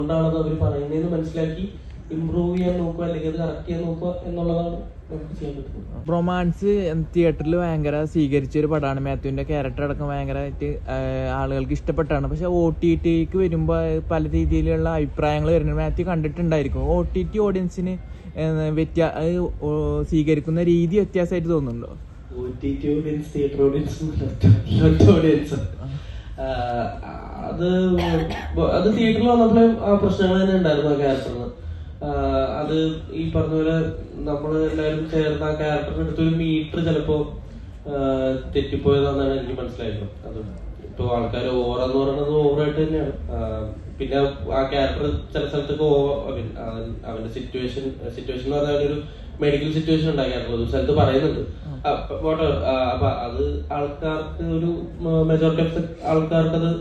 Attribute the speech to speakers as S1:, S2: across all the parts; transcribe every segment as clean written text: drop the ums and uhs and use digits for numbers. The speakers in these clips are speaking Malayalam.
S1: അതുകൊണ്ടാണത് അവർ പറയുന്നതെന്ന് മനസ്സിലാക്കി ഇമ്പ്രൂവ് ചെയ്യാൻ നോക്കുക, അല്ലെങ്കിൽ അത് കറക്റ്റ് ചെയ്യാൻ നോക്കുക എന്നുള്ളതാണ് നമുക്ക് ചെയ്യാൻ പറ്റുന്നത്.
S2: റൊമാൻസ് തിയേറ്ററിൽ ഭയങ്കര സ്വീകരിച്ച ഒരു പടമാണ്. മാത്യുവിന്റെ ക്യാരക്ടർ അടക്കം ഭയങ്കരമായിട്ട് ആളുകൾക്ക് ഇഷ്ടപ്പെട്ടാണ്. പക്ഷെ OTTക്ക് വരുമ്പോൾ പല രീതിയിലുള്ള അഭിപ്രായങ്ങൾ വരുന്നുണ്ട്. മാത്യു കണ്ടിട്ടുണ്ടായിരിക്കും. OTT ഓഡിയൻസിന് സ്വീകരിക്കുന്ന രീതി വ്യത്യാസമായിട്ട് തോന്നുന്നുണ്ടോ?
S1: OTT audience, theatre audience, audience അത് തിയേറ്ററിൽ വന്നപ്പോഴേ ആ പ്രശ്നങ്ങൾ തന്നെ ഉണ്ടായിരുന്നു ആ ക്യാരക്ടറിന്. അത് ഈ പറഞ്ഞ പോലെ നമ്മൾ എല്ലാവരും ചേർന്ന് ആ ക്യാരക്ടറിന് എടുത്തൊരു മീറ്റർ ചിലപ്പോ തെറ്റിപ്പോയതാണെന്നാണ് എനിക്ക് മനസ്സിലായത്. അത് ഇപ്പൊ ആൾക്കാർ ഓവറെന്ന് പറയുന്നത് ഓവറായിട്ട് തന്നെയാണ്. പിന്നെ ആ ക്യാരക്ടർ ചില സ്ഥലത്തൊക്കെ അവന്റെ സിറ്റുവേഷൻ എന്ന് പറഞ്ഞാൽ ഒരു മെഡിക്കൽ സിറ്റുവേഷൻ ഉണ്ടാക്കിയായിരുന്നു ഒരു സ്ഥലത്ത് പറയുന്നുണ്ട്. അപ്പൊ അത് ആൾക്കാർക്ക് ഒരു മെജോറിറ്റി ഓഫ് ആൾക്കാർക്ക് അത്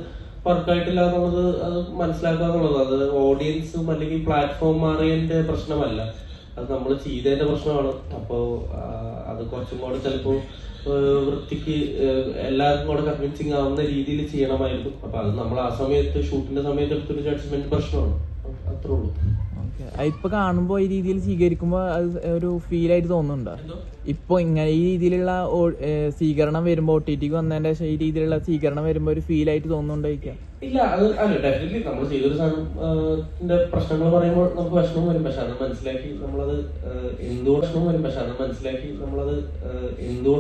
S1: വർക്കായിട്ടില്ല എന്നുള്ളത് അത് മനസ്സിലാക്കുക എന്നുള്ളത്. അത് ഓഡിയൻസും അല്ലെങ്കിൽ പ്ലാറ്റ്ഫോം മാറിയതിന്റെ പ്രശ്നമല്ല, അത് നമ്മൾ ചെയ്തതിന്റെ പ്രശ്നമാണ്. അപ്പോ അത് കുറച്ചും കൂടെ ചിലപ്പോ വൃത്തിക്ക് എല്ലാവർക്കും കൂടെ കൺവിൻസിങ് ആവുന്ന രീതിയിൽ ചെയ്യണമായിരുന്നു. അപ്പൊ അത് നമ്മൾ ആ സമയത്ത് ഷൂട്ടിന്റെ സമയത്ത് എടുത്തൊരു ജഡ്ജ്മെന്റ് പ്രശ്നമാണ്, അത്രേ ഉള്ളൂ.
S2: ഇപ്പൊ കാണുമ്പോ ഈ രീതിയിൽ സ്വീകരിക്കുമ്പോ അത് ഒരു ഫീൽ ആയിട്ട് തോന്നുന്നുണ്ടോ? ഇപ്പൊ ഇങ്ങനെ ഈ രീതിയിലുള്ള സ്വീകരണം വരുമ്പോ OTTക്ക് വന്നതിന്റെ ഈ രീതിയിലുള്ള സ്വീകരണം വരുമ്പോ ഒരു ഫീൽ ആയിട്ട് തോന്നുന്നുണ്ടോ?
S1: ഇല്ല, അത് അല്ല, ഡെഫിനറ്റ്ലി നമ്മൾ ചെയ്തൊരു സാധനത്തിന്റെ പ്രശ്നങ്ങൾ പറയുമ്പോൾ നമുക്ക് വിഷമം വരും. പക്ഷെ അത് മനസ്സിലാക്കി നമ്മളത് എന്തുകൊണ്ട് വിഷമം വരും. പക്ഷെ അത് മനസ്സിലാക്കി നമ്മളത് എന്തുകൊണ്ട്